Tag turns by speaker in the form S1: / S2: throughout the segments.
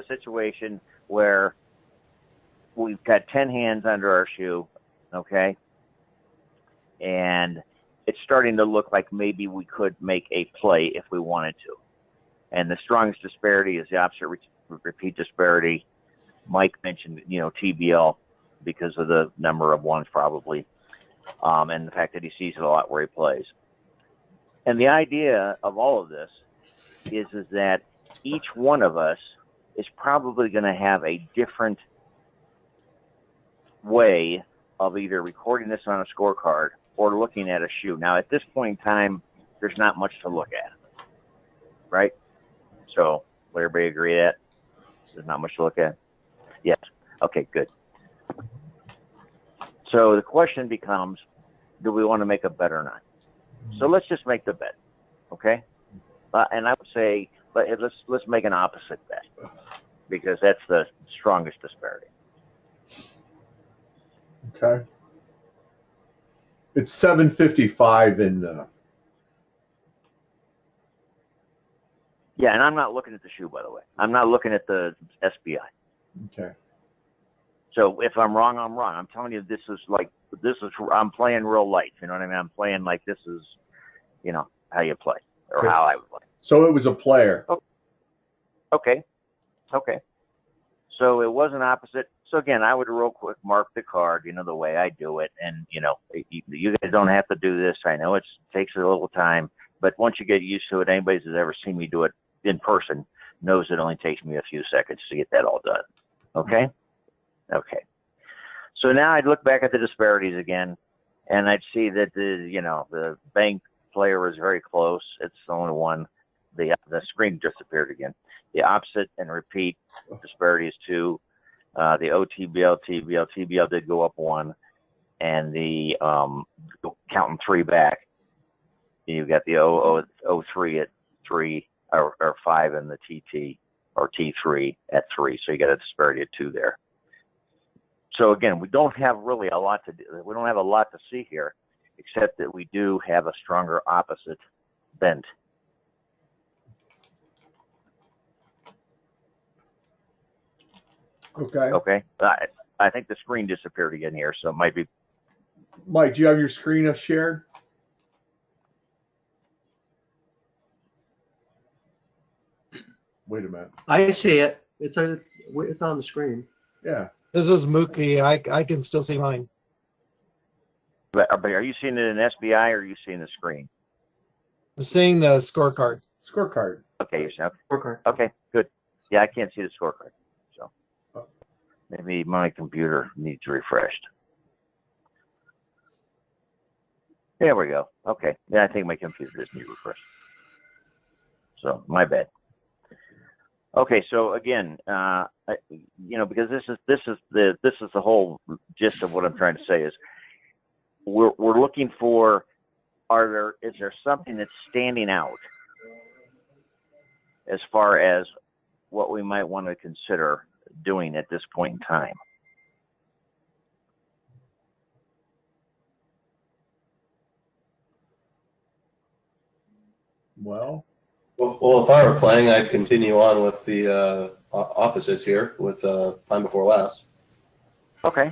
S1: situation where we've got 10 hands under our shoe, okay, and it's starting to look like maybe we could make a play if we wanted to. And the strongest disparity is the opposite repeat disparity. Mike mentioned, TBL because of the number of ones probably, and the fact that he sees it a lot where he plays. And the idea of all of this is that each one of us is probably going to have a different way of either recording this on a scorecard or looking at a shoe. Now, at this point in time, there's not much to look at, right? So, would everybody agree that there's not much to look at? Yes. Okay, good. So the question becomes, do we want to make a bet or not? So let's just make the bet, okay? And I would say, let's make an opposite bet because that's the strongest disparity.
S2: Okay. It's 7:55 in.
S1: Yeah, and I'm not looking at the shoe, by the way. I'm not looking at the SBI.
S2: Okay.
S1: So if I'm wrong, I'm wrong. I'm telling you, I'm playing real light. You know what I mean? I'm playing like this is, how you play or how I would play.
S2: So it was a player.
S1: Oh, okay. So it was an opposite. So again, I would real quick mark the card, the way I do it. And, you guys don't have to do this. I know it takes a little time, but once you get used to it, anybody who's ever seen me do it in person knows it only takes me a few seconds to get that all done. Okay? Okay. So now I'd look back at the disparities again, and I'd see that the bank player was very close. It's the only one. The screen disappeared again. The opposite and repeat disparity is 2. The OTBL, TBL did go up 1, and the counting 3 back. You've got the 003 at 3 or 5, and the TT or T3 at 3. So you got a disparity of 2 there. So again, we don't have really a lot to do. We don't have a lot to see here, except that we do have a stronger opposite bent.
S2: Okay.
S1: Okay. I think the screen disappeared again here, so it might be.
S2: Mike, do you have your screen shared? Wait a minute.
S3: I see it. It's on the screen.
S2: Yeah.
S4: This is Mookie. I can still see mine.
S1: But are you seeing it in SBI or are you seeing the screen?
S4: I'm seeing the scorecard.
S2: Scorecard.
S1: Okay, you're saying
S3: Scorecard.
S1: okay, good. Yeah, I can't see the scorecard, so maybe my computer needs refreshed. There we go. Okay, yeah, I think my computer does need refreshed. So my bad. Okay, so again, because this is the whole gist of what I'm trying to say is we're looking for is there something that's standing out as far as what we might want to consider doing at this point in time.
S2: Well,
S5: if I were playing, I'd continue on with the opposites here with time before last.
S1: Okay.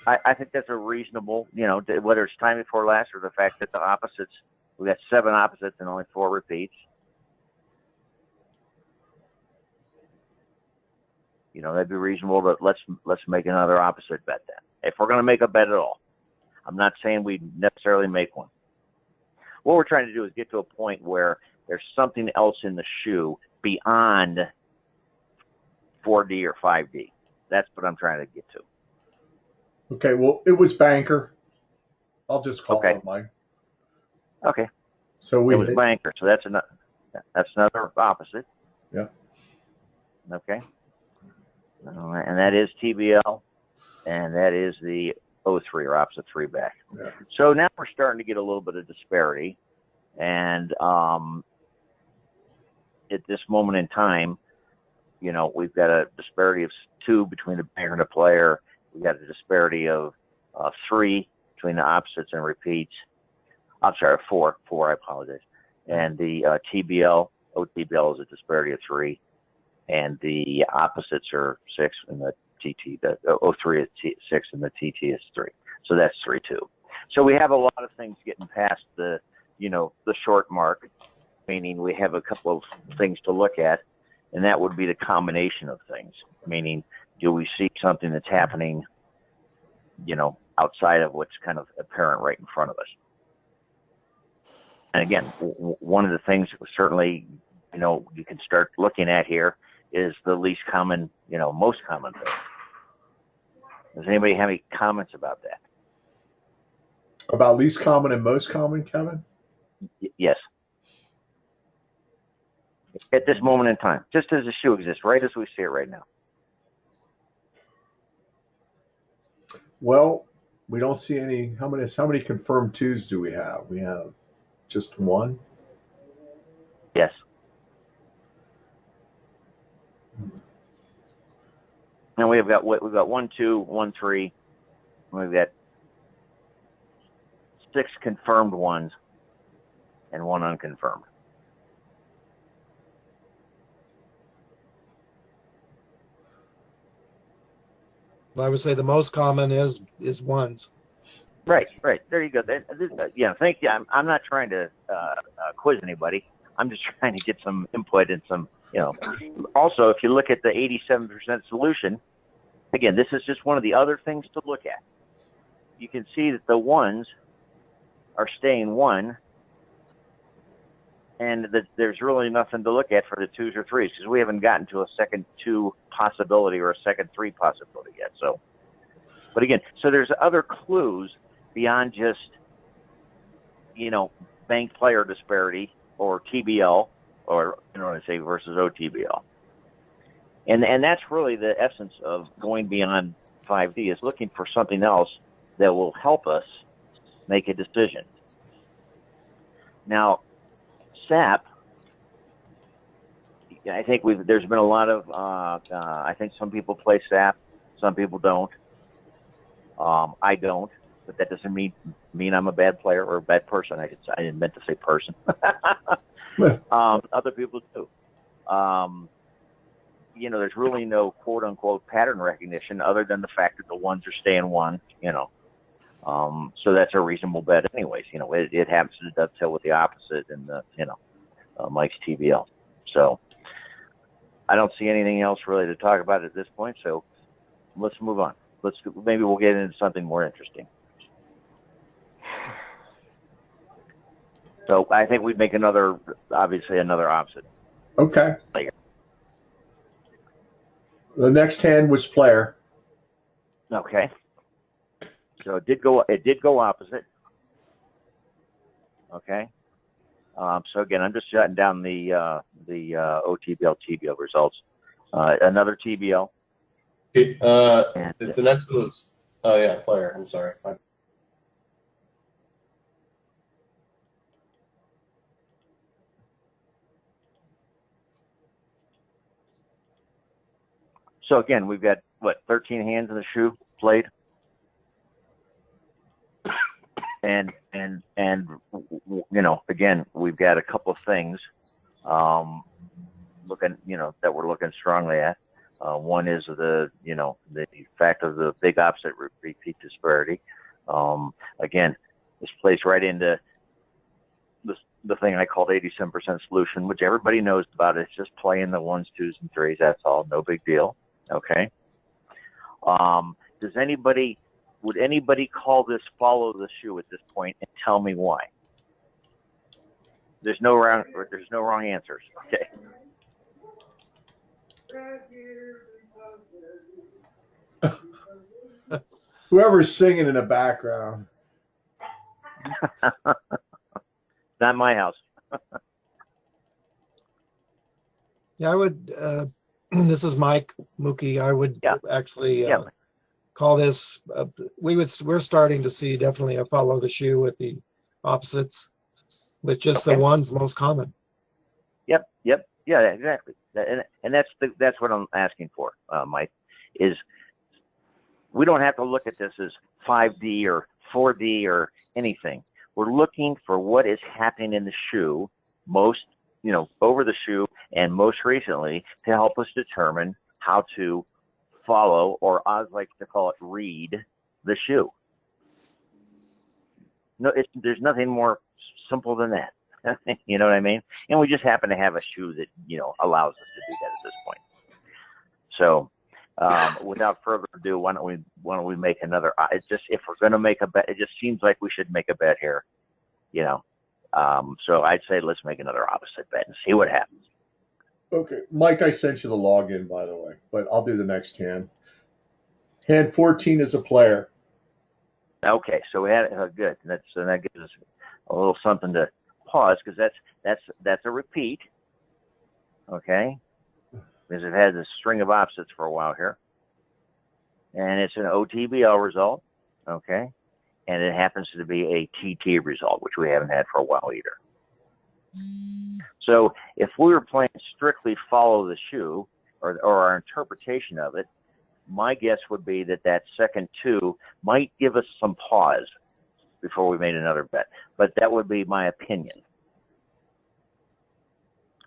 S1: I think that's a reasonable, whether it's time before last or the fact that the opposites, we got 7 opposites and only 4 repeats. That'd be reasonable, but let's make another opposite bet then. If we're going to make a bet at all. I'm not saying we necessarily make one. What we're trying to do is get to a point where there's something else in the shoe beyond 4D or 5D. That's what I'm trying to get to.
S2: Okay, well, it was banker. I'll just call it Mike.
S1: Okay.
S2: So it
S1: was banker. So that's another opposite.
S2: Yeah.
S1: Okay. And that is TBL, and that is the 03 or opposite 3 back.
S2: Yeah.
S1: So now we're starting to get a little bit of disparity, and at this moment in time, we've got a disparity of 2 between the banker and the player. We've got a disparity of 3 between the opposites and repeats. I'm sorry, 4. I apologize. And the TBL, OTBL is a disparity of 3. and the opposites are 6, and the TT, the 03 is 6, and the TT is 3. So that's 3-2. So we have a lot of things getting past the, the short mark, meaning we have a couple of things to look at, and that would be the combination of things, meaning do we see something that's happening, outside of what's kind of apparent right in front of us. And again, one of the things certainly, you can start looking at here is the least common, most common thing. Does anybody have any comments about that?
S2: About least common and most common, Kevin?
S1: Yes. At this moment in time, just as the shoe exists, right as we see it right now.
S2: Well, we don't see any. How many confirmed 2s do we have? We have just 1.
S1: Yes. And we've got 1, 2, 1, 3. We've got 6 confirmed ones and 1 unconfirmed.
S4: I would say the most common is ones.
S1: Right. There you go. Yeah, thank you. I'm not trying to quiz anybody. I'm just trying to get some input and some, Also, if you look at the 87% solution, again, this is just one of the other things to look at. You can see that the ones are staying 1, and that there's really nothing to look at for the 2s or 3s because we haven't gotten to a second 2 possibility or a second 3 possibility yet. So, but again, so there's other clues beyond just, bank player disparity or TBL or, I say versus OTBL. And that's really the essence of going beyond 5D, is looking for something else that will help us make a decision. Now, SAP, I think there's been a lot of, I think some people play SAP, some people don't. I don't, but that doesn't mean I'm a bad player or a bad person. I didn't meant to say person. Other people do. There's really no quote unquote pattern recognition other than the fact that the ones are staying 1, so that's a reasonable bet anyways. It happens to dovetail with the opposite in the, Mike's TBL. So I don't see anything else really to talk about at this point. So let's move on. Maybe we'll get into something more interesting. So I think we'd make obviously another opposite.
S2: Okay.
S1: Player.
S2: The next hand was player.
S1: Okay. So it did go opposite. Okay. So again, I'm just jotting down the OTBL TBL results. Another TBL.
S5: The next was player. I'm sorry.
S1: So again, we've got 13 hands in the shoe played, and again, we've got a couple of things looking, that we're looking strongly at. One is the fact of the big opposite repeat disparity. Again, this plays right into the thing I called 87% solution, which everybody knows about. It's just playing the 1s, 2s, and 3s. That's all. No big deal. Okay. Would anybody call this follow the shoe at this point and tell me why? There's no wrong answers. Okay.
S2: Whoever's singing in the background.
S1: Not my house.
S4: Yeah, I would. This is Mike Mookie. I would actually call this. We're starting to see definitely a follow the shoe with the opposites, with just the ones most common.
S1: Yep. Yeah, exactly. And that's what I'm asking for, Mike. Is we don't have to look at this as 5D or 4D or anything. We're looking for what is happening in the shoe most over the shoe, and most recently to help us determine how to follow, or Oz likes to call it read, the shoe. No, there's nothing more simple than that. You know what I mean? And we just happen to have a shoe that, allows us to do that at this point. So without further ado, why don't we make another? It's just, if we're going to make a bet, it just seems like we should make a bet here. So I'd say let's make another opposite bet and see what happens.
S2: Okay, Mike, I sent you the login, by the way, but I'll do the next hand. Hand 14 is a player.
S1: Okay, so we had good. That gives us a little something to pause, because that's a repeat. Okay, because it has a string of opposites for a while here, and it's an OTBL result. Okay, and it happens to be a TT result, which we haven't had for a while either. So if we were playing strictly follow the shoe, or our interpretation of it, my guess would be that second two might give us some pause before we made another bet. But that would be my opinion.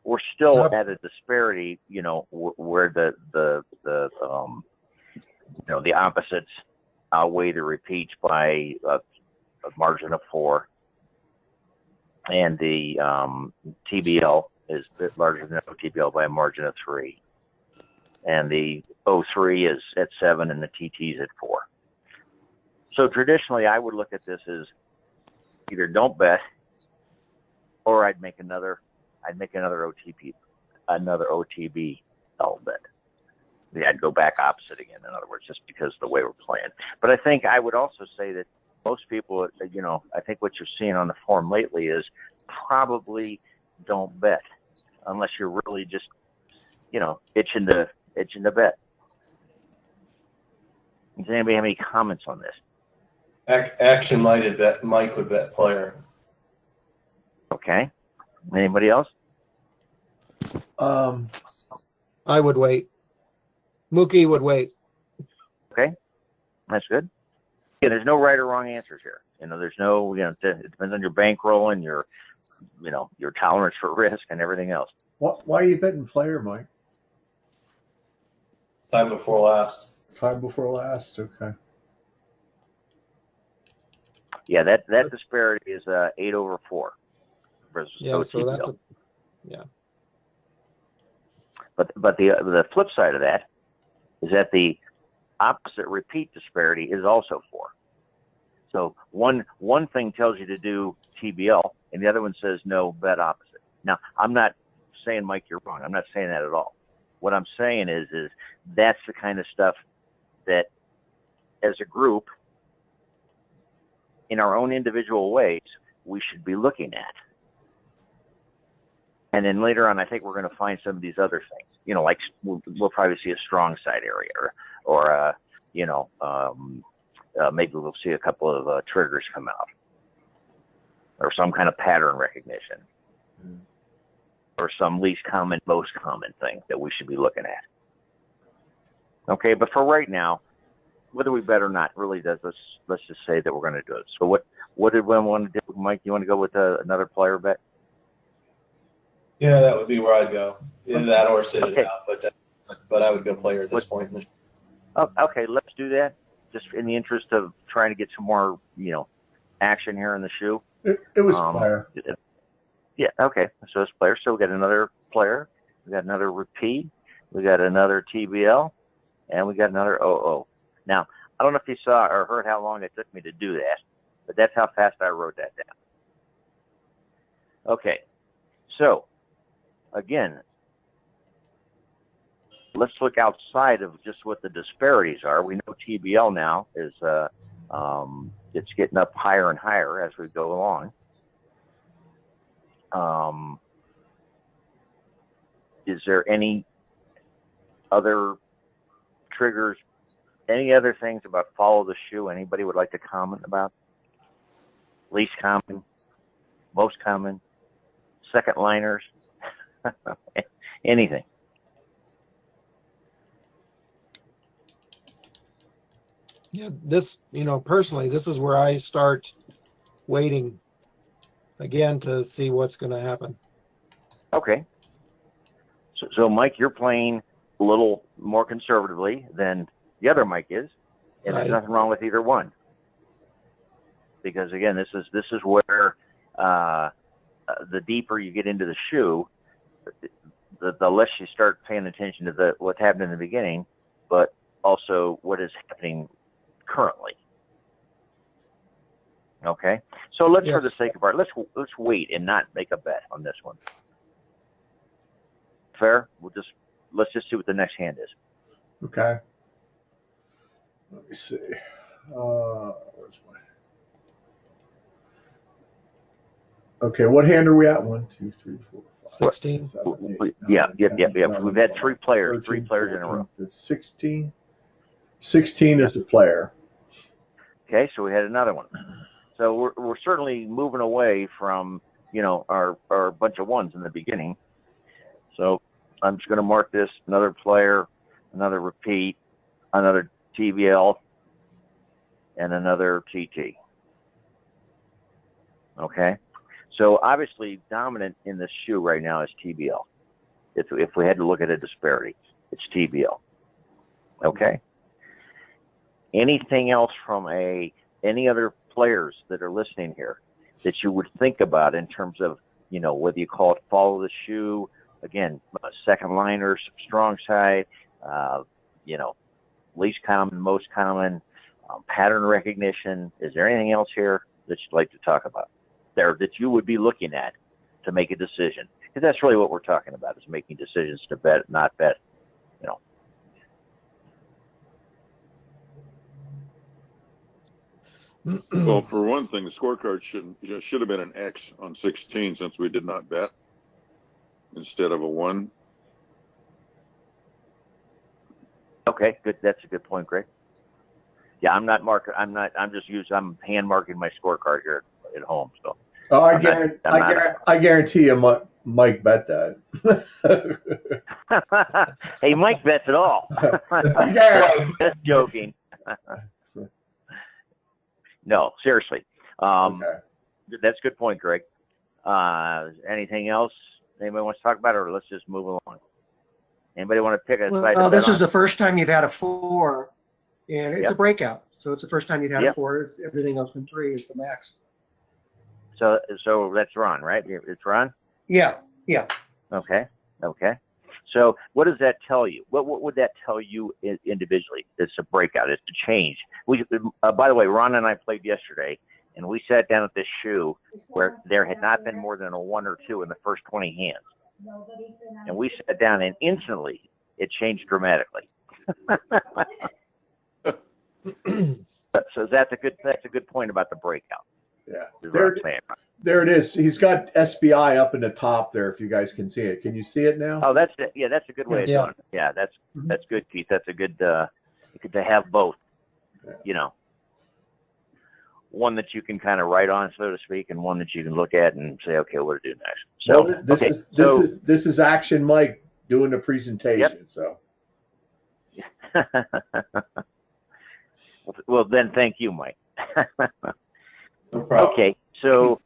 S1: We're still at a disparity, where the opposites outweigh the repeats by a margin of 4. And the TBL is a bit larger than OTBL by a margin of 3. And the O3 is at 7, and the TT is at 4. So traditionally, I would look at this as either don't bet, or I'd make another OTBL bet. Yeah, I'd go back opposite again, in other words, just because of the way we're playing. But I think I would also say that most people, I think what you're seeing on the forum lately is probably don't bet unless you're really just, itching to bet. Does anybody have any comments on this?
S5: Action might bet. Mike would bet player.
S1: Okay. Anybody else?
S4: I would wait. Mookie would wait.
S1: Okay, that's good. Yeah, there's no right or wrong answers here. There's no, it depends on your bankroll and your tolerance for risk and everything else.
S2: Why are you betting player, Mike?
S5: Time before last.
S2: Time before last, okay.
S1: Yeah, that disparity is 8/4 versus OTBL.
S4: So that's
S1: But the flip side of that is that the opposite repeat disparity is also 4. So one thing tells you to do TBL, and the other one says no, bet opposite. Now, I'm not saying, Mike, you're wrong. I'm not saying that at all. What I'm saying is that's the kind of stuff that, as a group, in our own individual ways, we should be looking at. And then later on, I think we're going to find some of these other things. Like we'll probably see a strong side area, or maybe we'll see a couple of triggers come out, or some kind of pattern recognition, or some least common, most common thing that we should be looking at. Okay, but for right now, whether we bet or not really does. Let's just say that we're going to do it. So what did we want to do, Mike? You want to go with another player bet?
S5: Yeah, that would be where I'd go. Either that or sit it out, but I would go player at this point.
S1: Oh, okay, let's do that. Just in the interest of trying to get some more, action here in the shoe.
S2: It was player.
S1: Yeah, okay. So it's player. So we got another player. We got another repeat. We got another TBL, and we got another OO. Now, I don't know if you saw or heard how long it took me to do that, but that's how fast I wrote that down. Okay, so again, let's look outside of just what the disparities are. We know TBL now is it's getting up higher and higher as we go along. Is there any other triggers, any other things about follow the shoe anybody would like to comment about? Least common, most common, second liners, anything?
S4: Yeah, this, personally, this is where I start waiting again to see what's going to happen.
S1: Okay. So Mike, you're playing a little more conservatively than the other Mike is, and there's nothing wrong with either one. Because again, this is where the deeper you get into the shoe, the less you start paying attention to what's happened in the beginning, but also what is happening currently. Okay, so let's, for the sake of let's wait and not make a bet on this one. Fair? Let's just see what the next hand is.
S2: Okay. Let me see. Where's my? Okay, what hand are we at? 1, 2, 3, 4, 5,
S4: 16.
S2: 7, 8,
S1: Yeah.
S2: 9,
S1: We've had three players
S2: 13,
S1: in a row.
S2: 16. 16 is the player.
S1: Okay, so we had another one. So we're certainly moving away from, our bunch of ones in the beginning. So I'm just going to mark this another player, another repeat, another TBL, and another TT. Okay. So obviously dominant in this shoe right now is TBL. If we had to look at a disparity, it's TBL. Okay. Anything else from any other players that are listening here that you would think about in terms of, whether you call it follow the shoe, again, second liner, strong side, least common, most common, pattern recognition. Is there anything else here that you'd like to talk about there that you would be looking at to make a decision? Because that's really what we're talking about, is making decisions to bet, not bet,
S6: Well, for one thing, the scorecard should have been an X on 16 since we did not bet instead of a 1.
S1: Okay, good. That's a good point, Greg. Yeah, I'm hand marking my scorecard here at home. So.
S2: Oh, I guarantee you, Mike bet that.
S1: Hey, Mike bets it all. Just joking. No, seriously.
S2: Okay.
S1: That's a good point, Greg. Anything else anybody wants to talk about, or let's just move along? Anybody want to pick a side?
S3: Well, this is the first time you've had a 4, and it's a breakout. So it's the first time you've had a 4. Everything else in 3 is the max.
S1: So that's Ron, right? It's Ron?
S3: Yeah.
S1: Okay. So what does that tell you? What would that tell you individually? It's a breakout. It's a change. By the way, Ron and I played yesterday, and we sat down at this shoe where there had not been more than a 1 or 2 in the first 20 hands. And we sat down, and instantly it changed dramatically. So that's a good point about the breakout.
S2: Yeah. There it is. He's got SBI up in the top there, if you guys can see it. Can you see it now?
S1: Oh, that's it. Yeah, that's a good way of doing it. Yeah, that's good, Keith. That's a good to have both. One that you can kind of write on, so to speak, and one that you can look at and say, okay, what to do next. So
S2: this is Action Mike doing the presentation.
S1: Yep.
S2: So.
S1: Well, then thank you, Mike.
S5: No problem.
S1: Okay, so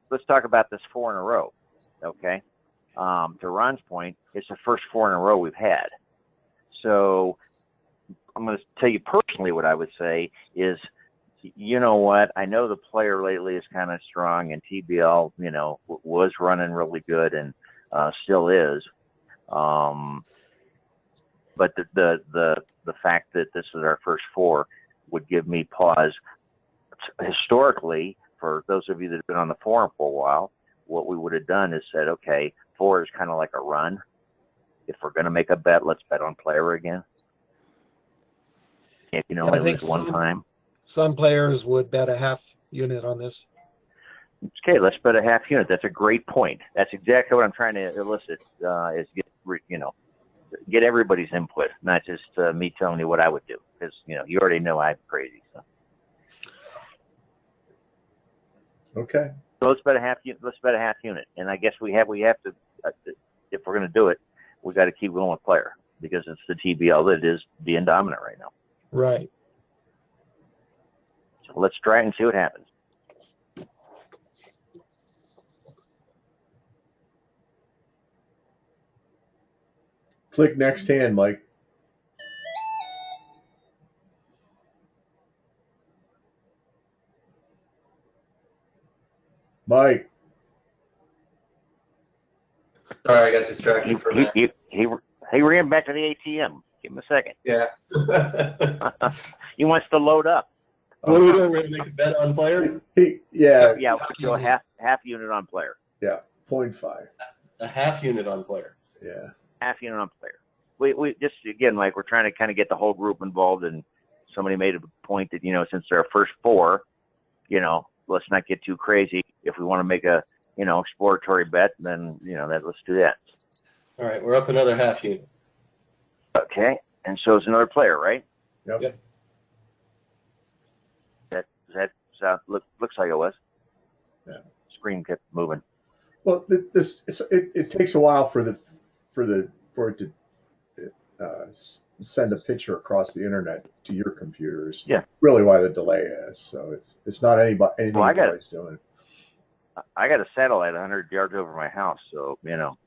S1: let's talk about this 4 in a row. Okay, to Ron's point, it's the first 4 in a row we've had. So I'm going to tell you personally what I would say is, you know what? I know the player lately is kind of strong, and TBL, was running really good and still is. But the fact that this is our first 4 would give me pause. Historically, for those of you that have been on the forum for a while, what we would have done is said, okay, 4 is kind of like a run. If we're going to make a bet, let's bet on player again. If you only lose one time.
S4: Some players would bet a half unit on this.
S1: Okay, let's bet a half unit. That's a great point. That's exactly what I'm trying to elicit, is get everybody's input, not just me telling you what I would do, because you already know I'm crazy. So.
S2: Okay.
S1: So let's bet a half unit, and I guess we have to, if we're going to do it, we got to keep going with player, because it's the TBL that is being dominant right now.
S4: Right.
S1: So let's try it and see what happens.
S2: Click next hand, Mike. Mike.
S5: Sorry, I got distracted for a minute.
S1: He ran back to the ATM. Give him a second.
S5: Yeah.
S1: He wants to load up.
S5: What are we doing? We're going to make a bet on player?
S2: Yeah.
S1: Yeah, we'll do a half unit on player.
S2: Yeah, 0.5.
S5: A half unit on player.
S2: Yeah.
S1: Half unit on player. We just, again, Mike, we're trying to kind of get the whole group involved, and somebody made a point that, since they're our first four, let's not get too crazy. If we want to make a, exploratory bet, then, let's do that.
S5: All right, we're up another half unit.
S1: Okay, and so it's another player, right?
S2: Yep.
S1: That looks like it was.
S2: Yeah.
S1: Screen kept moving.
S2: Well, it takes a while for it to send a picture across the internet to your computers.
S1: Yeah.
S2: Really, why the delay is. So it's not anything anybody's doing.
S1: I got a satellite 100 yards over my house, so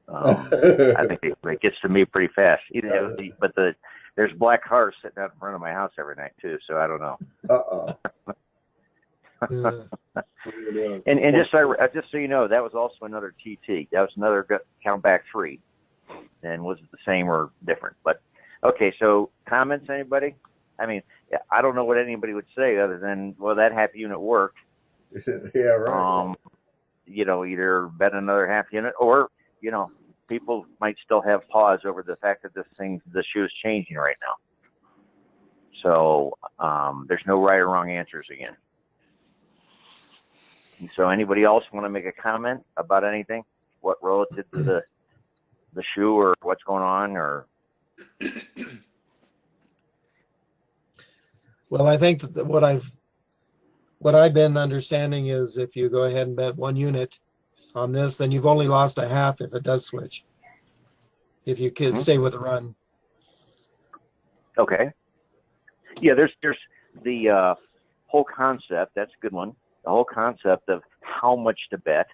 S1: I think it gets to me pretty fast. But there's black cars sitting out in front of my house every night too, so I don't know. And just so you know, that was also another TT. That was another count back 3. And was it the same or different? But okay, so comments, anybody? I mean, I don't know what anybody would say other than, well, that half unit worked.
S2: Yeah, right.
S1: Either bet another half unit, or people might still have pause over the fact that the shoe is changing right now. So there's no right or wrong answers again. And so anybody else want to make a comment about anything? What relative to the shoe, or what's going on, or?
S4: Well, I think that what I've been understanding is if you go ahead and bet 1 unit on this, then you've only lost a half if it does switch. If you can stay with the run.
S1: Okay. Yeah, there's the whole concept. That's a good one. The whole concept of how much to bet,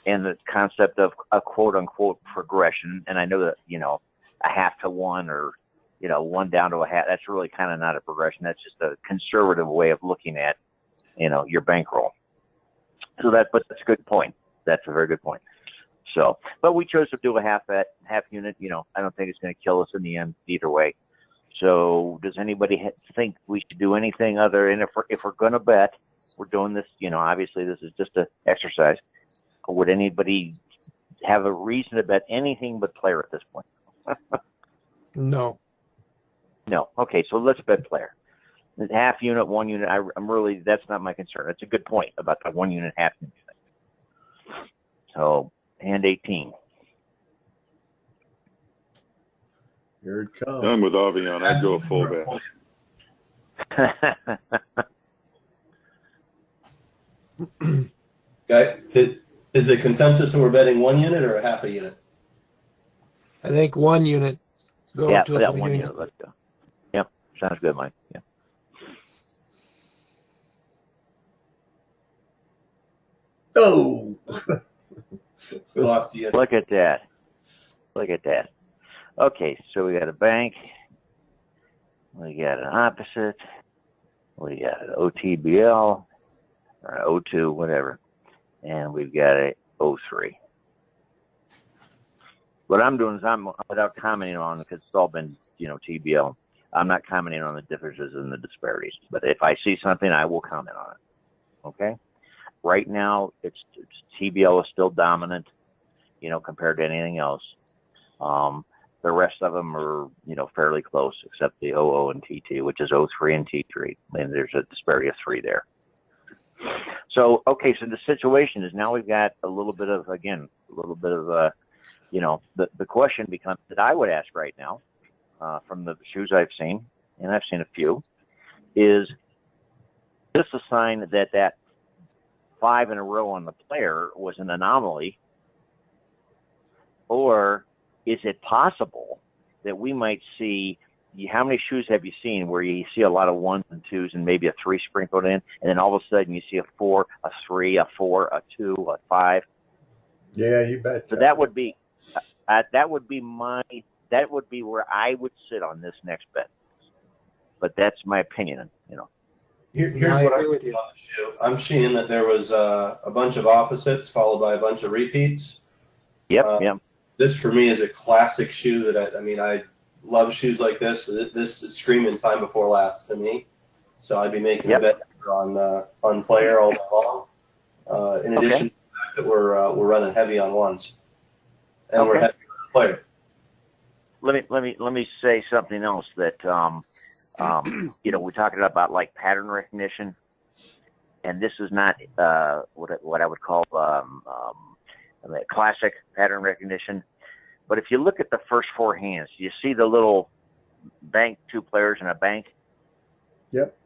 S1: and the concept of a quote unquote progression. And I know that a half to 1, or 1 down to a half. That's really kind of not a progression. That's just a conservative way of looking at your bankroll. So but that's a good point. That's a very good point. So, but we chose to do a half unit. I don't think it's going to kill us in the end either way. So, does anybody think we should do anything other? And if we're going to bet, we're doing this. Obviously this is just an exercise. Would anybody have a reason to bet anything but player at this point?
S4: No.
S1: No. Okay, so let's bet player. Half unit, 1 unit. I'm really, that's not my concern. That's a good point about the 1 unit, half unit thing. So, hand 18.
S2: Here it comes.
S6: I'm with Avian. I'd go a full bet.
S5: Okay. Is the consensus that we're betting 1 unit or a half a unit?
S4: I think 1 unit. Go
S1: Yeah,
S4: to
S1: that
S4: a
S1: 1
S4: unit.
S1: unit. Let's go. Yep, sounds good, Mike. Yeah.
S2: Oh.
S5: We lost a unit.
S1: Look at that. Look at that. Okay, so we got a bank. We got an opposite. We got an OTBL, or an O2, whatever. And we've got a O3. What I'm doing is without commenting on it, because it's all been, TBL, I'm not commenting on the differences and the disparities. But if I see something, I will comment on it. Okay? Right now, it's TBL is still dominant, compared to anything else. The rest of them are, fairly close, except the OO and TT, which is O3 and T3. And there's a disparity of 3 there. So, okay, so the situation is now we've got a little bit of the question becomes that I would ask right now, from the shoes I've seen, and I've seen a few, is this a sign that 5 in a row on the player was an anomaly, or is it possible that we might see, how many shoes have you seen where you see a lot of 1s and 2s and maybe a 3 sprinkled in, and then all of a sudden you see a 4, a 3, a 4, a 2, a 5?
S2: Yeah, you bet.
S1: So that would be my that would be where I would sit on this next bet. But that's my opinion, you know.
S5: Here's
S4: I
S5: what
S4: agree with you.
S5: on the shoe. I'm seeing that there was a bunch of opposites followed by a bunch of repeats.
S1: Yep.
S5: This for me is a classic shoe that I love shoes like this. This is screaming time before last to me. So I'd be making a bet on player all day long. In addition to the fact that we're running heavy on ones, and we're heavy on player.
S1: Let me say something else that you know, we're talking about like pattern recognition, and this is not what I would call classic pattern recognition. But if you look at the first four hands, you see the little bank, two players and a bank.
S2: Yep.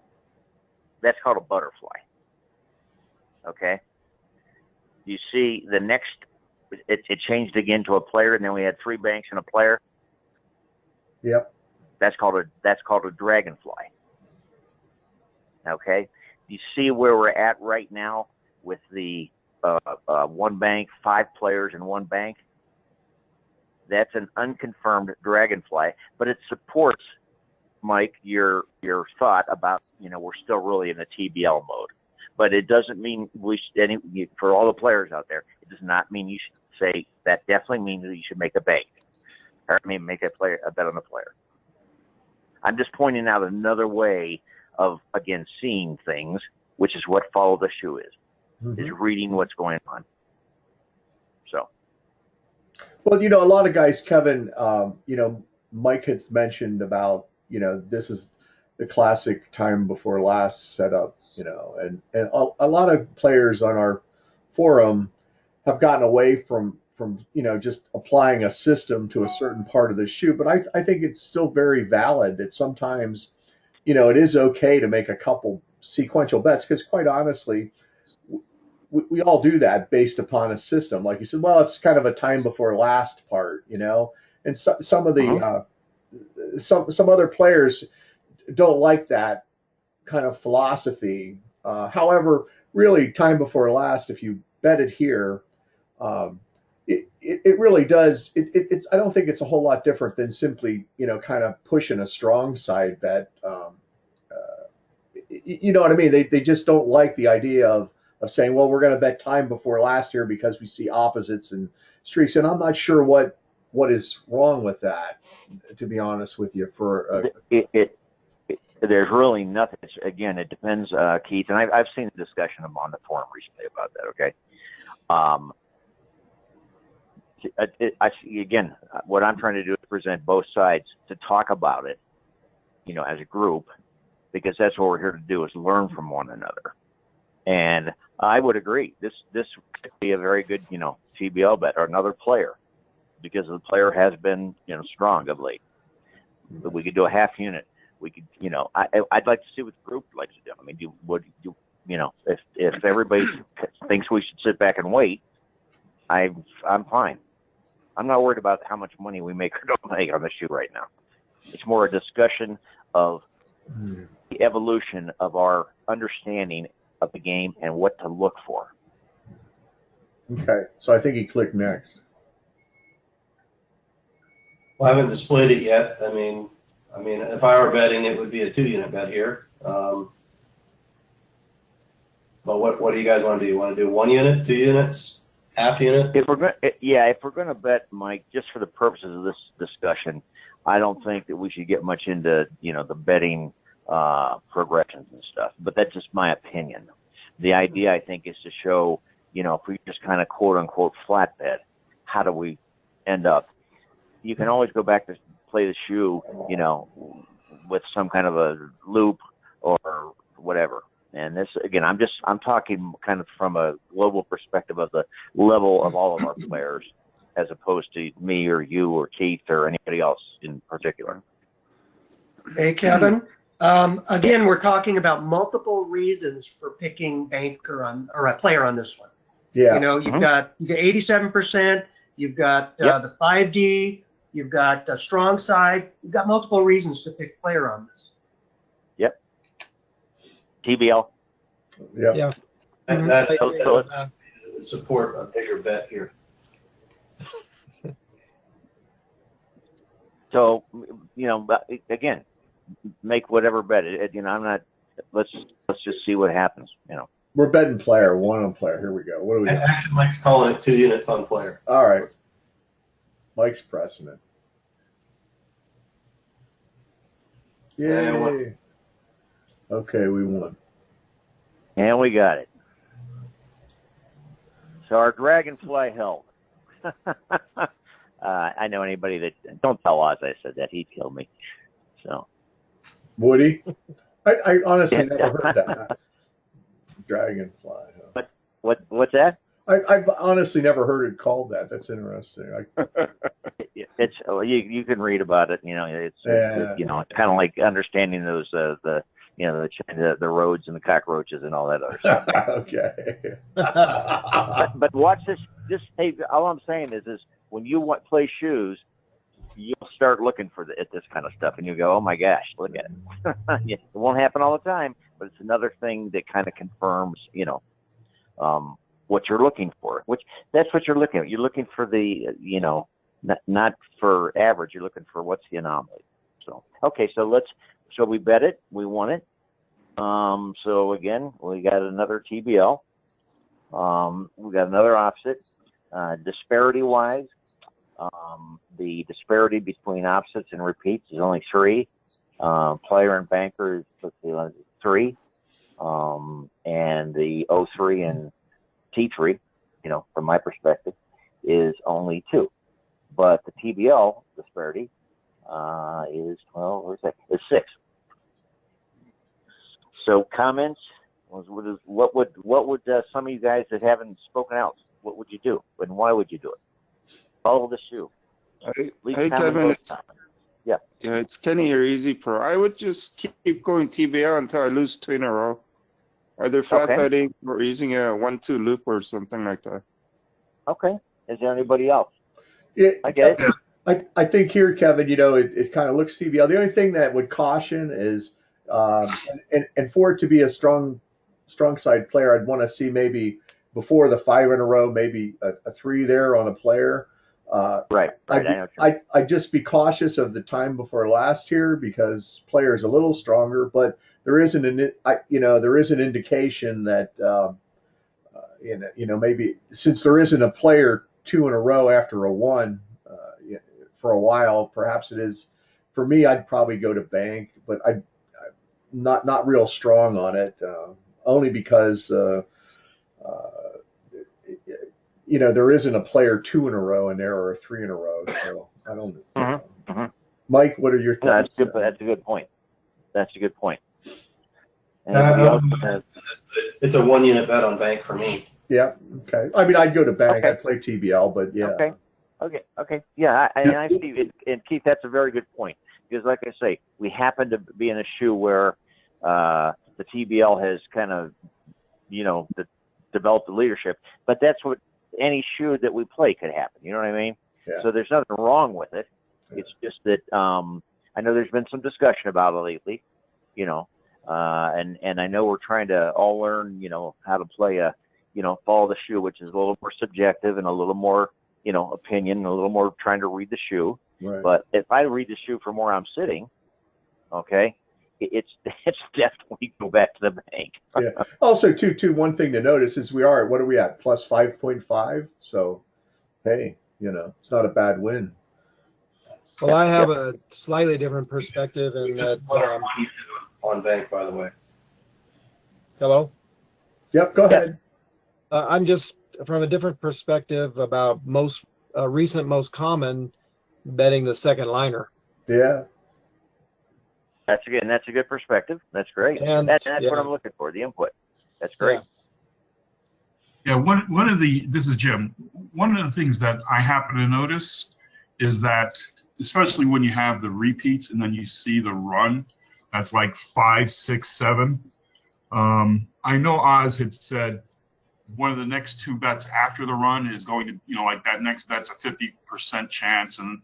S1: That's called a butterfly. Okay. You see the next, it changed again to a player, and then we had three banks and a player.
S2: Yep.
S1: That's called a dragonfly. Okay. You see where we're at right now with the one bank, five players, and one bank. That's an unconfirmed dragonfly, but it supports, Mike, your thought about, you know, we're still really in the TBL mode. But it doesn't mean for all the players out there, it does not mean you should say that. Definitely means that you should make a bank, or make a bet on the player. I'm just pointing out another way of, again, seeing things, which is what follow the shoe is reading what's going on. So.
S2: Well, you know, a lot of guys, Kevin, you know, Mike has mentioned about, you know, this is the classic time before last setup, you know, and a lot of players on our forum have gotten away from, you know, just applying a system to a certain part of the shoe. But I think it's still very valid that sometimes, you know, it is okay to make a couple sequential bets, because quite honestly, we all do that based upon a system. Like you said, well, it's kind of a time before last part, you know, and some of the some other players don't like that kind of philosophy. However, really, time before last, if you bet it here, it really does. It's I don't think it's a whole lot different than simply, you know, kind of pushing a strong side bet. You know what I mean? They just don't like the idea of saying, well, we're going to bet time before last here because we see opposites and streaks. And I'm not sure what is wrong with that, to be honest with you.
S1: There's really nothing. Again, it depends, Keith, and I've seen the discussion on the forum recently about that. Okay. Again, what I'm trying to do is present both sides to talk about it, you know, as a group, because that's what we're here to do, is learn from one another. And I would agree. This could be a very good, you know, TBL bet or another player, because the player has been, you know, strong of late. But we could do a half unit. We could, you know, I'd like to see what the group likes to do. I mean, you know, if everybody thinks we should sit back and wait, I'm fine. I'm not worried about how much money we make or don't make on the shoe right now. It's more a discussion of the evolution of our understanding of the game and what to look for.
S2: Okay, so I think he clicked next.
S5: Well, I haven't displayed it yet. I mean, if I were betting, it would be a 2-unit bet here. But what do you guys want to do? You want to do 1 unit, 2 units, half unit?
S1: If we're going to bet, Mike, just for the purposes of this discussion, I don't think that we should get much into, you know, the betting progressions and stuff. But that's just my opinion. The idea, I think, is to show, you know, if we just kind of quote unquote flat bet, how do we end up? You can always go back to play the shoe, you know, with some kind of a loop or whatever. And this, again, I'm talking kind of from a global perspective of the level of all of our players, as opposed to me or you or Keith or anybody else in particular.
S3: Hey, Kevin. Again, we're talking about multiple reasons for picking bank or a player on this one.
S2: Yeah.
S3: You know, you've got 87%. You've got the 5D. You've got a strong side. You've got multiple reasons to pick player on this.
S1: Yep. TBL.
S2: Yeah.
S4: Yeah.
S5: And that support a bigger bet here.
S1: So, but again, make whatever bet. I'm not. Let's just see what happens.
S2: We're betting player, one on player. Here we go. What do we got?
S5: Actually, Mike's calling it 2 units on player.
S2: All right. Mike's pressing it. Yay. Okay, we won.
S1: And we got it. So our dragonfly held. I know anybody that, don't tell Oz I said that, he'd kill me. So.
S2: Woody? I honestly never heard that. Dragonfly. Huh?
S1: What's that?
S2: I've honestly never heard it called that. That's interesting.
S1: It's you can read about it. It's it's kind of like understanding those the roads and the cockroaches and all that other stuff.
S2: Okay.
S1: but watch this. Hey, all I'm saying is when you play shoes, you'll start looking at this kind of stuff, and you go, oh my gosh, look at it. It won't happen all the time, but it's another thing that kind of confirms, what you're looking for. Which that's what you're looking at. You're looking for the, not for average. You're looking for what's the anomaly. So okay, so we bet it, we won it. So again, we got another TBL. We got another opposite. Disparity wise. The disparity between opposites and repeats is only 3. Player and banker is 3. And the 03 and T3, from my perspective, is only 2. But the TBL disparity is, is 6. So comments, what would some of you guys that haven't spoken out, what would you do? And why would you do it? Follow the shoe.
S7: Hey Kevin, yeah, it's Kenny, your Easy Pro. I would just keep going TBL until I lose 2 in a row. Either flat betting or using a 1-2 loop or something like that. Okay.
S1: Is there anybody else?
S2: Yeah,
S1: I get it.
S2: I think here, Kevin, it kind of looks TBL. The only thing that would caution is, and for it to be a strong side player, I'd want to see maybe before the 5 in a row, maybe a 3 there on a player.
S1: Right.
S2: I'd just be cautious of the time before last here because player is a little stronger, but there is an indication that maybe since there isn't a player 2 in a row after a 1 for a while, perhaps it is. For me, I'd probably go to bank, but I'm not real strong on it, only because there isn't a player 2 in a row in there or a 3 in a row. So I don't. Mike, what are your thoughts?
S1: That's a good point. That's a good point.
S5: It's a 1 unit bet on bank for me.
S2: Yeah. Okay. I mean, I'd go to bank. Okay. I'd play TBL, but yeah.
S1: Okay. Yeah. I see it. And Keith, that's a very good point because, like I say, we happen to be in a shoe where the TBL has kind of, developed the leadership. But that's what any shoe that we play could happen. You know what I mean?
S2: Yeah.
S1: So there's nothing wrong with it. It's just that I know there's been some discussion about it lately, and I know we're trying to all learn, how to play follow the shoe, which is a little more subjective and a little more, opinion, a little more trying to read the shoe.
S2: Right.
S1: But if I read the shoe from where I'm sitting, okay, it's definitely go back to the bank.
S2: Yeah. Also, too, one thing to notice is what are we at? Plus 5.5. So, hey, it's not a bad win.
S4: Well, I have a slightly different perspective in that.
S5: On bank, by the way.
S4: Hello?
S2: Yep, go ahead.
S4: I'm just from a different perspective about most recent, most common betting the second liner.
S2: Yeah.
S1: That's a good perspective. That's great. And that's what I'm looking for, the input. That's great.
S8: Yeah, this is Jim. One of the things that I happen to notice is that, especially when you have the repeats and then you see the run, that's like 5, 6, 7. I know Oz had said one of the next 2 bets after the run is going to, like that next bet's a 50% chance, and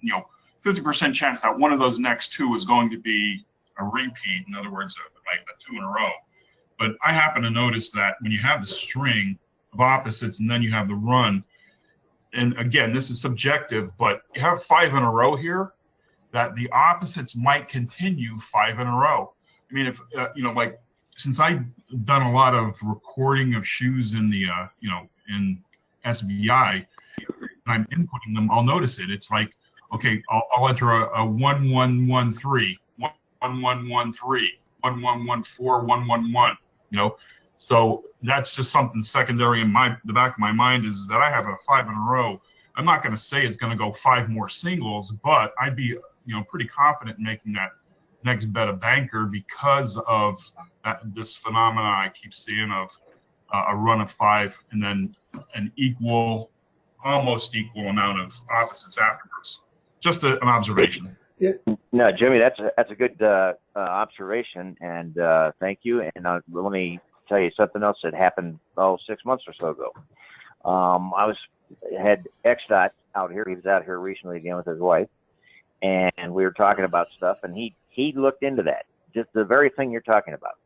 S8: 50% chance that one of those next 2 is going to be a repeat. In other words, like the 2 in a row. But I happen to notice that when you have the string of opposites and then you have the run, and again, this is subjective, but you have 5 in a row here, that the opposites might continue 5 in a row. I mean, if like since I've done a lot of recording of shoes in the in SBI, and I'm inputting them, I'll notice it. It's like, okay, I'll enter a 1113, 1113, 1114, 111. So that's just something secondary in the back of my mind is that I have a 5 in a row. I'm not going to say it's going to go 5 more singles, but I'd be pretty confident in making that next bet a banker because of this phenomena I keep seeing of a run of 5 and then an almost equal amount of opposites afterwards. Just an observation.
S2: Yeah.
S1: No, Jimmy, that's a good observation, and thank you. And let me tell you something else that happened 6 months or so ago. I had X-Dot out here. He was out here recently again with his wife, and we were talking about stuff, and he looked into that, just the very thing you're talking about.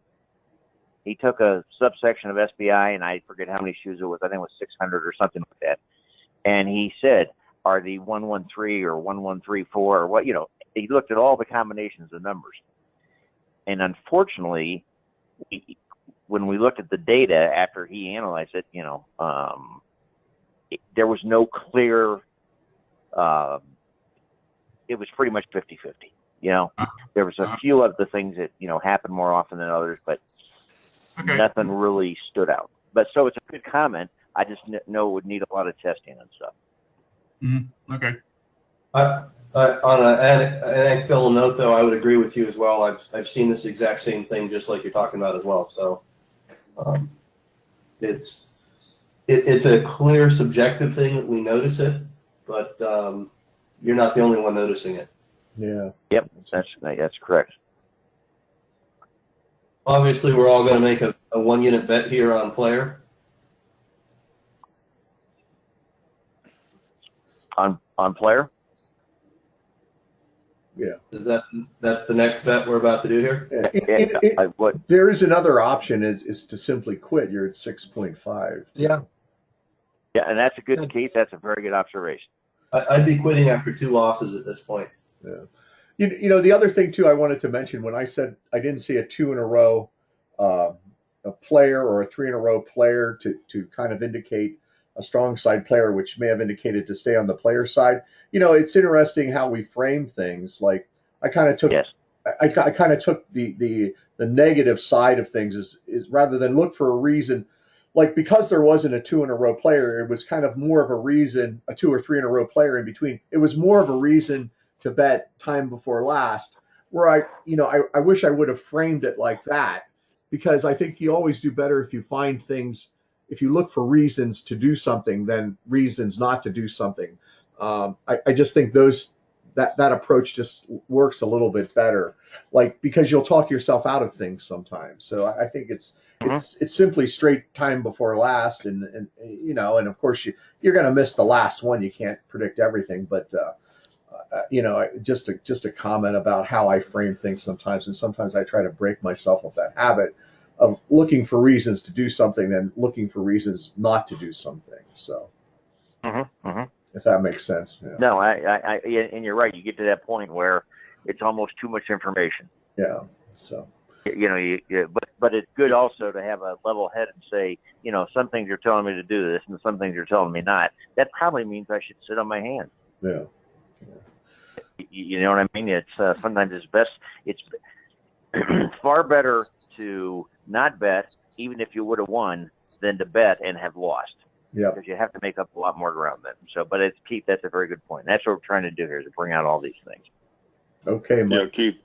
S1: He took a subsection of SBI, and I forget how many shoes it was. I think it was 600 or something like that. And he said, are the 113 or 1134 or what, he looked at all the combinations of numbers. And unfortunately, when we looked at the data after he analyzed it, there was no clear, it was pretty much 50-50. There was a few of the things that, happen more often than others, but nothing really stood out. But so it's a good comment. I just know it would need a lot of testing and stuff.
S8: Mm-hmm. Okay.
S5: On an anecdotal note, though, I would agree with you as well. I've seen this exact same thing, just like you're talking about as well. So it's a clear subjective thing that we notice it, but you're not the only one noticing it.
S2: Yeah.
S1: Yep, that's correct.
S5: Obviously, we're all going to make a 1-unit bet here on player.
S1: On player?
S2: Yeah.
S5: That's the next bet we're about to do here?
S2: There is another option is to simply quit. You're at 6.5.
S4: Yeah.
S1: Yeah, and that's a good, Keith. That's a very good observation.
S5: I'd be quitting after 2 losses at this point.
S2: Yeah. The other thing too I wanted to mention when I said I didn't see a 2 in a row a player or a 3 in a row player to kind of indicate a strong side player, which may have indicated to stay on the player side. It's interesting how we frame things. Like I kind of took, I kind of took the negative side of things is rather than look for a reason, like because there wasn't a 2 in a row player, it was kind of more of a reason, a 2 or 3 in a row player in between. It was more of a reason to bet time before last, where I wish I would have framed it like that, because I think you always do better if you find things, if you look for reasons to do something than reasons not to do something. I just think that approach just works a little bit better, like because you'll talk yourself out of things sometimes. So I think it's simply straight time before last, and of course you're going to miss the last one. You can't predict everything, but just a comment about how I frame things sometimes, and sometimes I try to break myself of that habit of looking for reasons to do something and looking for reasons not to do something. So, if that makes sense. Yeah.
S1: No, and you're right. You get to that point where it's almost too much information.
S2: Yeah. So.
S1: But it's good also to have a level head and say, some things you're telling me to do this, and some things you're telling me not. That probably means I should sit on my hands.
S2: Yeah.
S1: You know what I mean? It's sometimes it's far better to not bet, even if you would have won, than to bet and have lost.
S2: Yeah.
S1: Because you have to make up a lot more ground then. So, but Keith, that's a very good point. That's what we're trying to do here, is to bring out all these things.
S2: Okay, Mike.
S6: Yeah, Keith,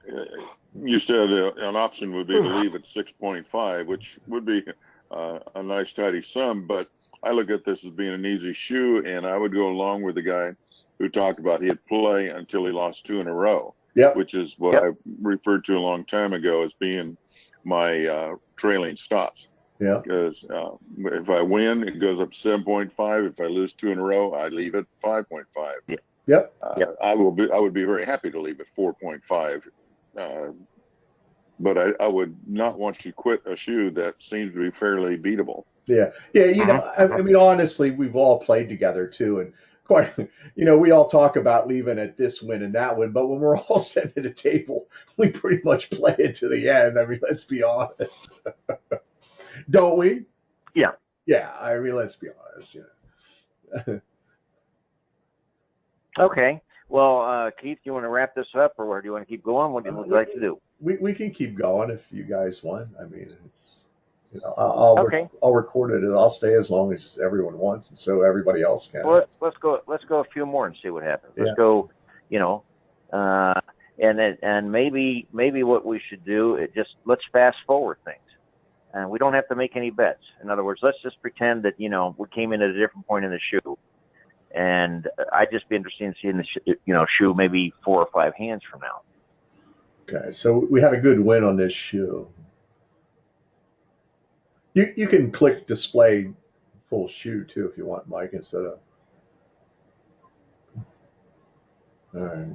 S6: you said an option would be to leave at 6.5, which would be a nice tidy sum, but I look at this as being an easy shoe, and I would go along with the guy who talked about he'd play until he lost 2 in a row.
S2: Yep.
S6: Which is what I referred to a long time ago as being my trailing stops.
S2: Yeah.
S6: Because if I win, it goes up to 7.5. If I lose 2 in a row, I leave at 5.5.
S2: Yep.
S6: I would be very happy to leave at 4.5. But I would not want to quit a shoe that seems to be fairly beatable.
S2: Yeah. Yeah. I mean, honestly, we've all played together too, and quite, we all talk about leaving at this win and that win, but when we're all sitting at a table, we pretty much play it to the end. I mean, let's be honest. Don't we?
S1: Yeah.
S2: Yeah, I mean, let's be honest.
S1: Okay. Well, Keith, you want to wrap this up, or do you want to keep going? What would you like to do?
S2: We can keep going if you guys want. I mean, it's I'll record it and I'll stay as long as everyone wants, and so everybody else can.
S1: Well, let's go a few more and see what happens. Let's go. And maybe what we should do is let's fast forward things. And we don't have to make any bets. In other words, let's just pretend that, we came in at a different point in the shoe. And I'd just be interested in seeing the shoe maybe 4 or 5 hands from now.
S2: Okay, so we had a good win on this shoe. You can click display full shoe too if you want, Mike, instead of. All right.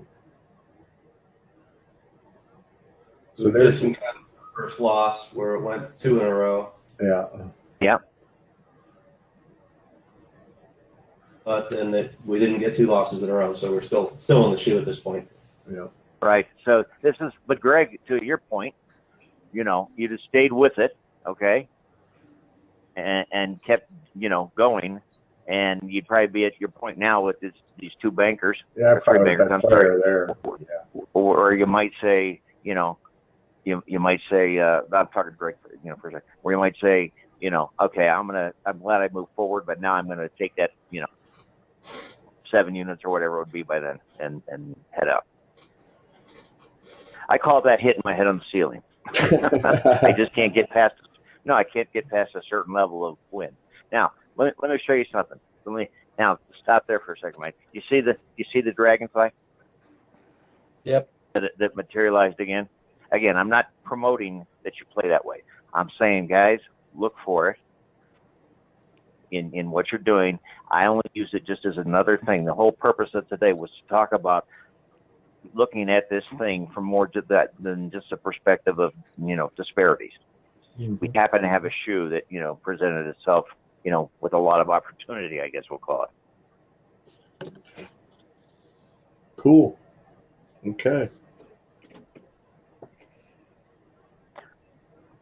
S5: So there's some kind of first loss where it went 2 in a row.
S2: Yeah.
S1: Yeah.
S5: But then we didn't get 2 losses in a row, so we're still in the shoe at this point.
S2: Yeah.
S1: Right. So but Greg, to your point, you just stayed with it, okay, and kept, going, and you'd probably be at your point now with these 2 bankers.
S2: Yeah,
S1: three bankers. I'm sorry.
S2: There. Yeah.
S1: Or you might say, you might say, I'm talking to Greg, for a second, where you might say, okay, I'm glad I moved forward, but now I'm gonna take that, 7 units or whatever it would be by then, and head out. I call that hitting my head on the ceiling. I just can't get past. No, I can't get past a certain level of win. Now, let me show you something. Now stop there for a second, Mike. You see the dragonfly?
S4: Yep.
S1: That materialized again. Again, I'm not promoting that you play that way. I'm saying, guys, look for it in what you're doing. I only use it just as another thing. The whole purpose of today was to talk about looking at this thing from more to that than just a perspective of, disparities. Mm-hmm. We happen to have a shoe that, presented itself, with a lot of opportunity, I guess we'll call it.
S2: Cool. Okay.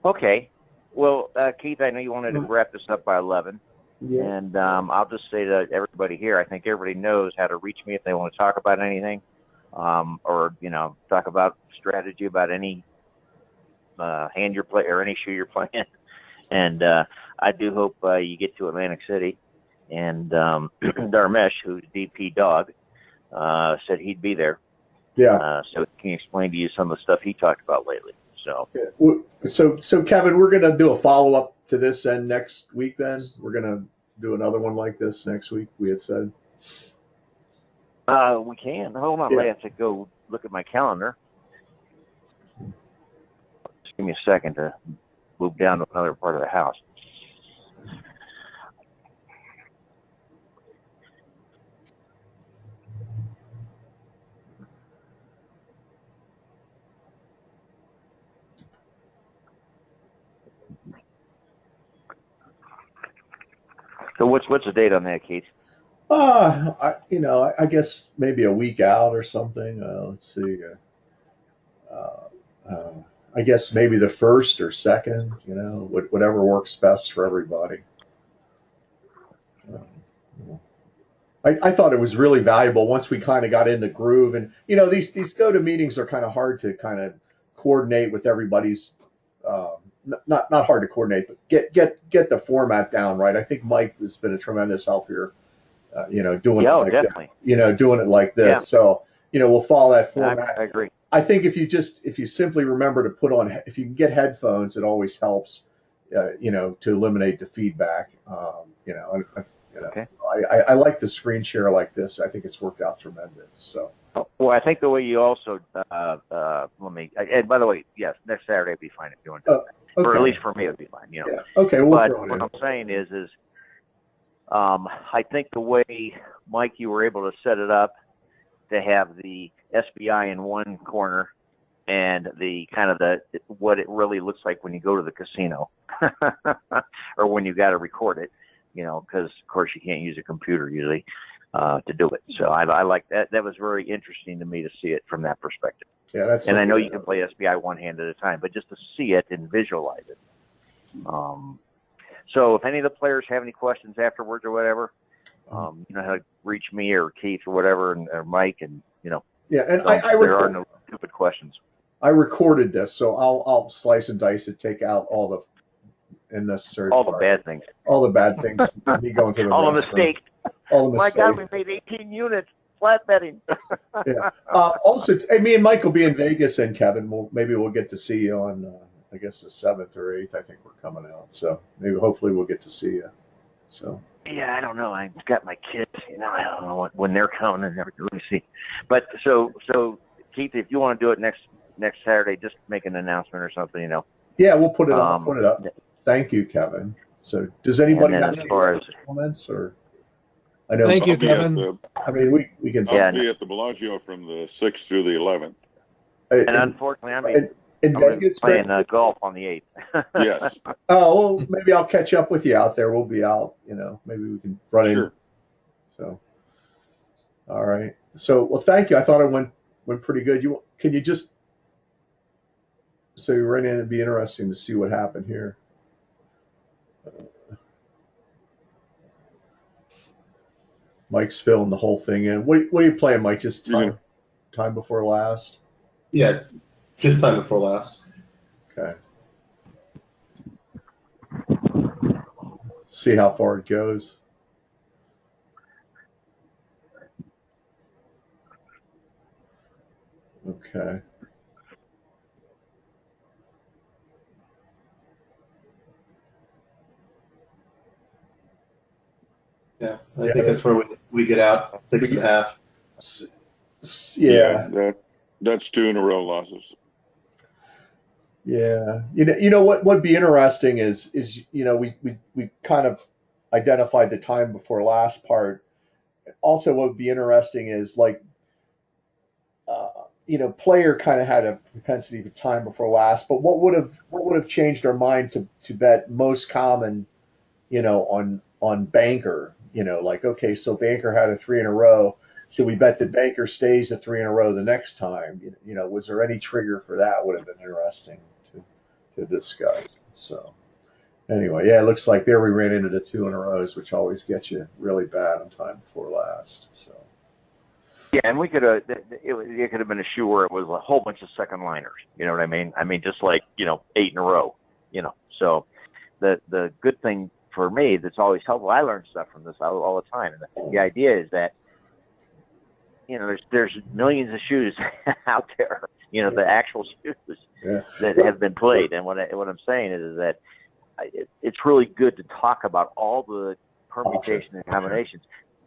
S1: Okay. Well, Keith, I know you wanted to wrap this up by 11.
S2: Yeah.
S1: And I'll just say to everybody here, I think everybody knows how to reach me if they want to talk about anything, or talk about strategy about any hand you're playing or any shoe you're playing. And I do hope you get to Atlantic City. And Dharmesh, who's DP Dog, said he'd be there.
S2: Yeah.
S1: So he can explain to you some of the stuff he talked about lately. So.
S2: Yeah. So Kevin, we're gonna do a follow-up to this and next week. Then we're gonna do another one like this next week. We had said.
S1: We can. Hold on. Yeah. I have to go look at my calendar. Just give me a second to move down to another part of the house. So what's the date on that, Keith?
S2: I guess maybe a week out or something. Let's see. I guess maybe the 1st or 2nd. Whatever works best for everybody. I thought it was really valuable once we kind of got in the groove, and these go-to meetings are kind of hard to kind of coordinate with everybody's. Not hard to coordinate, but get the format down right. I think Mike has been a tremendous help here. Doing it like
S1: definitely.
S2: Doing it like this. Yeah. So we'll follow that format.
S1: I agree.
S2: I think if you simply remember to put on, if you can get headphones, it always helps. To eliminate the feedback.
S1: Okay.
S2: I like the screen share like this. I think it's worked out tremendous. So.
S1: Well, I think the way you also and by the way, yes, next Saturday would be fine if you want to.
S2: Okay.
S1: Or at least for me, it would be fine.
S2: Yeah. Okay. But
S1: what I'm saying is I think the way, Mike, you were able to set it up to have the SBI in one corner and the kind of what it really looks like when you go to the casino or when you got to record it, because of course you can't use a computer usually. to do it. So I like that. That was very interesting to me to see it from that perspective.
S2: Yeah, that's.
S1: And I know you can play SPI one hand at a time, but just to see it and visualize it. So if any of the players have any questions afterwards or whatever, you know how to reach me or Keith or whatever, or Mike, and you know.
S2: Yeah, and
S1: there are no stupid questions.
S2: I recorded this, so I'll slice and dice it, take out all the unnecessary.
S1: All the bad things.
S2: All the bad things. Me going to the
S1: all the mistakes.
S2: All the
S1: My
S2: mistakes.
S1: God, we made 18 units flat betting.
S2: Yeah. Also, hey, me and Mike will be in Vegas, and Kevin, maybe we'll get to see you on, I guess the 7th or 8th. I think we're coming out, so maybe hopefully we'll get to see you. So.
S1: Yeah, I don't know. I've got my kids. You know, I don't know when they're coming and never really see. But so Keith, if you want to do it next Saturday, just make an announcement or something. You know.
S2: Yeah, we'll put it up. Put it up. Thank you, Kevin. So, does anybody have any comments or? I know.
S4: Thank you, Kevin.
S2: I mean, we can.
S6: I'll be at the Bellagio from the 6th through the 11th.
S1: And unfortunately, I'm playing golf on the 8th.
S6: Yes.
S2: Oh, well, maybe I'll catch up with you out there. We'll be out. You know, maybe we can run in. So, all right. So, well, thank you. I thought it went pretty good. Can you just so you run in? It'd be interesting to see what happened here. Mike's filling the whole thing in. What are you playing, Mike? Just time before last?
S5: Yeah, just time before last.
S2: Okay. See how far it goes. Okay.
S5: Yeah, I think that's where we get out 6.5.
S2: Yeah.
S6: That's 2 in a row losses.
S2: Yeah, you know what would be interesting is you know we kind of identified the time before last part. Also, what would be interesting is like you know player kind of had a propensity for time before last, but what would have changed our mind to bet most common, you know, on banker, you know, like okay, so banker had a 3 in a row. Should we bet that banker stays a 3 in a row the next time? You know, was there any trigger for that? Would have been interesting to discuss. So anyway, yeah, it looks like there we ran into the 2 in a rows, which always gets you really bad on time before last. So
S1: yeah, and we could have it could have been a shoe where it was a whole bunch of second liners. You know what I mean? I mean, just like 8 in a row. You know, so the good thing for me that's always helpful. I learn stuff from this all the time, and the idea is that you know there's millions of shoes out there. You know, the actual shoes that have been played. And what I'm saying is that it's really good to talk about all the permutations and combinations.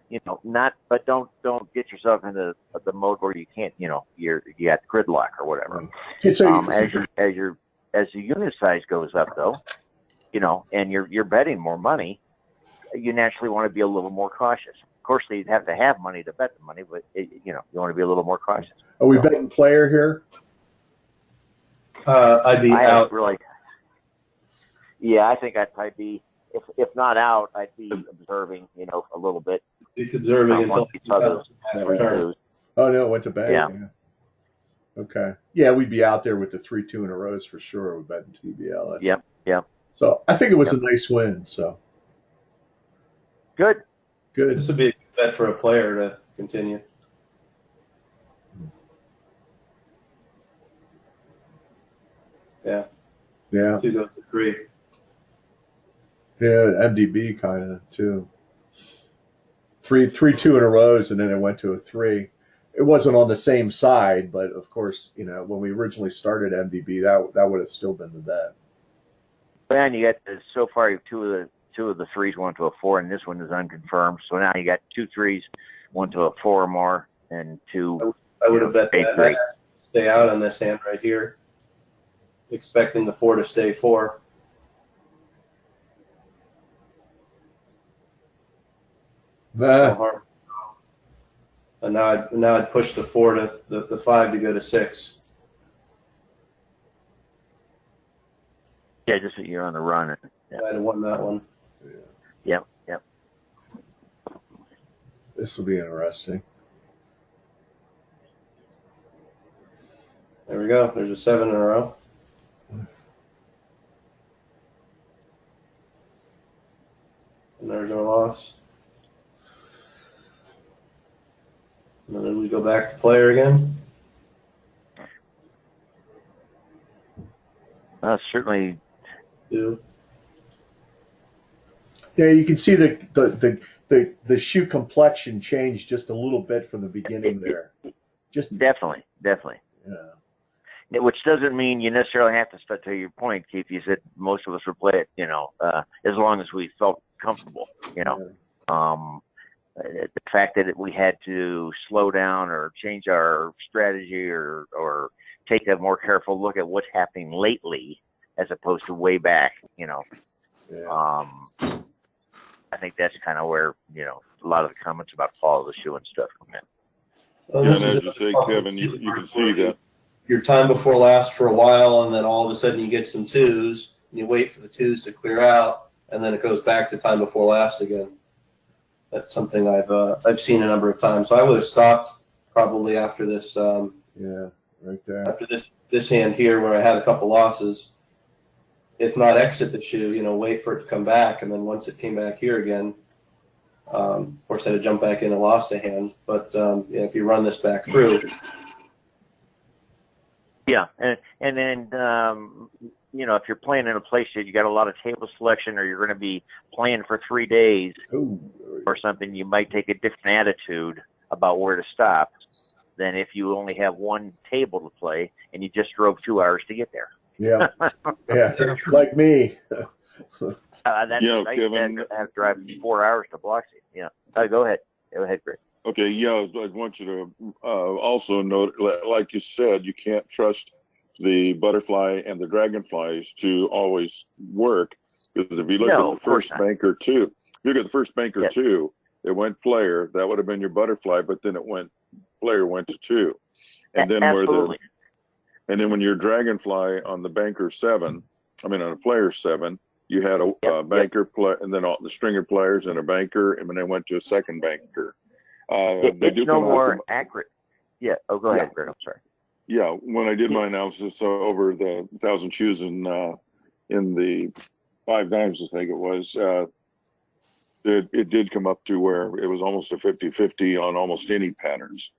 S1: You know, but don't get yourself into the mode where you can't. You know, you got gridlock or whatever. As the unit size goes up, though, you know, and you're betting more money, you naturally want to be a little more cautious. Of course, you'd have to have money to bet the money, but you know, you want to be a little more cautious.
S2: Are we betting player here?
S5: I'd be out.
S1: Really, yeah, I think I'd probably be, if not out, I'd be observing, you know, a little bit.
S5: He's observing until he
S1: those
S5: return.
S2: Oh no, it went to bag.
S1: Yeah.
S2: Okay. Yeah, we'd be out there with the 3 2 in a rows for sure. We're betting TBL.
S1: Yep.
S2: So I think it was a nice win. So
S1: good.
S5: This would be a good bet for a player to continue. Yeah. 2 goes to 3.
S2: Yeah, MDB kind of too. 3 2 in a rows, and then it went to a 3. It wasn't on the same side, but of course, you know, when we originally started MDB, that would have still been the bet.
S1: And you got so far two of the 3s went to a 4, and this one is unconfirmed. So now you got 2 3s, 1 to a 4 or more, and 2.
S5: I would have bet that. I'd stay out on this hand right here, expecting the 4 to stay 4. No harm. And now I'd push the 4 to the 5 to go to 6.
S1: Yeah, just that you're on the run.
S5: Yeah. I'd have won that one.
S1: Yep.
S2: This will be interesting.
S5: There we go. There's a 7 in a row. And there's our loss. And then we go back to player again.
S1: Certainly.
S5: 2.
S2: Yeah, you can see the shoe complexion changed just a little bit from the beginning there. Just
S1: definitely.
S2: Yeah.
S1: Which doesn't mean you necessarily have to start. To your point, Keith, you said most of us would play it, as long as we felt comfortable,
S2: Yeah.
S1: The fact that we had to slow down or change our strategy or take a more careful look at what's happening lately as opposed to way back,
S2: Yeah.
S1: I think that's kind of where, a lot of the comments about follow the shoe and stuff come in.
S5: Well,
S6: Yeah,
S5: this
S6: and
S5: is
S6: as you say, Kevin, you can see that.
S5: Your time before last for a while, and then all of a sudden you get some 2s, and you wait for the 2s to clear out, and then it goes back to time before last again. That's something I've seen a number of times. So I would have stopped probably after this.
S2: Yeah, right there.
S5: After this hand here, where I had a couple losses. If not exit the shoe, wait for it to come back, and then once it came back here again, of course I had to jump back in and lost a hand. But if you run this back through.
S1: Yeah, and then if you're playing in a place that you got a lot of table selection, or you're going to be playing for 3 days or something, you might take a different attitude about where to stop than if you only have one table to play and you just drove 2 hours to get there.
S2: Yeah, yeah, like me.
S6: Kevin.
S1: I have to drive 4 hours to Biloxi. Yeah, go ahead. Go ahead, Greg.
S6: Okay, yeah, I want you to also note, like you said, you can't trust the butterfly and the dragonflies to always work, because if you look at the first banker 2, if you look at the first banker 2, it went player, that would have been your butterfly, but then it went player went to 2, and then and then when you're dragonfly on the banker 7, on a player 7, you had a banker play, and then all the string of players and a banker, and then they went to a second banker.
S1: It's no more accurate. Yeah. Oh, go ahead, Greg. I'm sorry.
S6: Yeah, when I did my analysis over the 1,000 shoes in the 5 dimes, I think it was, it did come up to where it was almost a 50-50 on almost any patterns.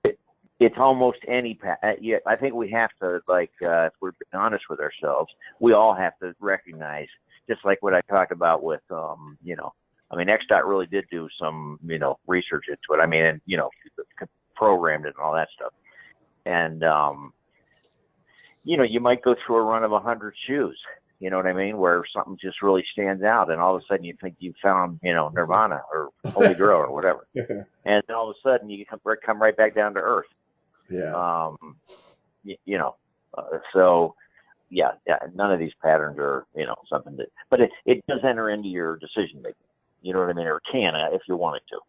S1: It's almost any yeah, I think we have to, if we're being honest with ourselves, we all have to recognize, just like what I talked about with, XDOT really did do some, research into it. And, programmed it and all that stuff. And, you might go through a run of 100 shoes, you know what I mean, where something just really stands out, and all of a sudden you think you found, Nirvana or Holy Grail or whatever. And then all of a sudden you come right back down to earth.
S2: Yeah.
S1: So, yeah, none of these patterns are, something that, but it does enter into your decision making. You know what I mean? Or can, if you want it to,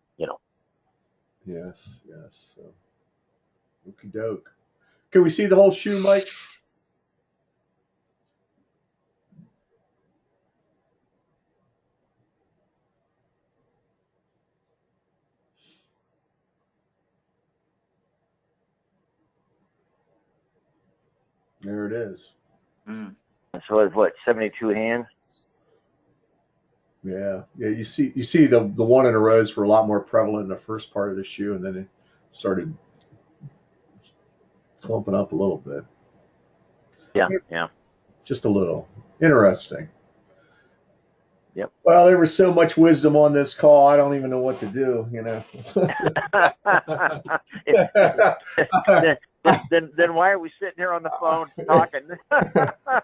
S2: Yes. So, okie doke. Can we see the whole shoe, Mike? There it is.
S1: So it's what, 72 hands?
S2: Yeah. You see the one in a rows were a lot more prevalent in the first part of the shoe, and then it started clumping up a little bit.
S1: Yeah.
S2: Just a little. Interesting.
S1: Yep.
S2: Well, there was so much wisdom on this call, I don't even know what to do,
S1: Then why are we sitting here on the phone talking?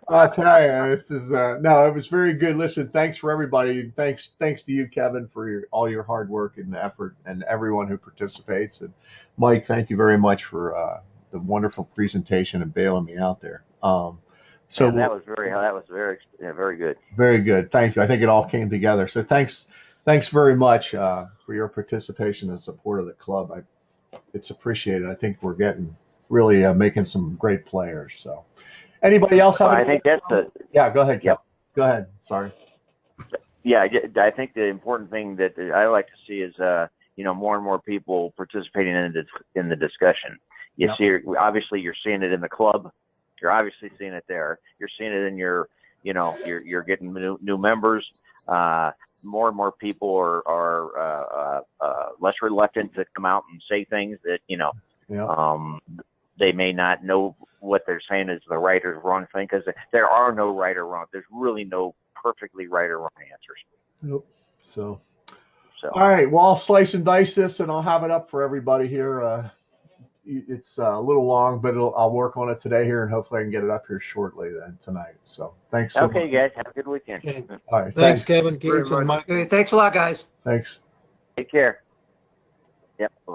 S2: I'll tell you, this is no, it was very good. Listen, thanks for everybody. Thanks to you, Kevin, for all your hard work and effort, and everyone who participates. And Mike, thank you very much for the wonderful presentation and bailing me out there.
S1: That was very good.
S2: Very good. Thank you. I think it all came together. So thanks very much for your participation and support of the club. It's appreciated. I think we're getting really making some great players. So, anybody else have?
S1: I think that's
S2: Yeah, go ahead, Kevin. Go ahead. Sorry.
S1: Yeah, I think the important thing that I like to see is, more and more people participating in the discussion. You see, obviously, you're seeing it in the club. You're obviously seeing it there. You're seeing it in your, you're getting new members. More and more people are less reluctant to come out and say things that, they may not know what they're saying is the right or wrong thing, because there are no right or wrong. There's really no perfectly right or wrong answers.
S2: Nope. So. All right. Well, I'll slice and dice this, and I'll have it up for everybody here. It's a little long, but I'll work on it today here, and hopefully I can get it up here shortly then tonight. So thanks so much.
S1: Okay, guys. Have a good weekend.
S4: Okay.
S2: All right.
S4: Thanks, Kevin. Keith and Mike.
S3: Okay, thanks a lot, guys.
S2: Thanks.
S1: Take care. Yep. Bye.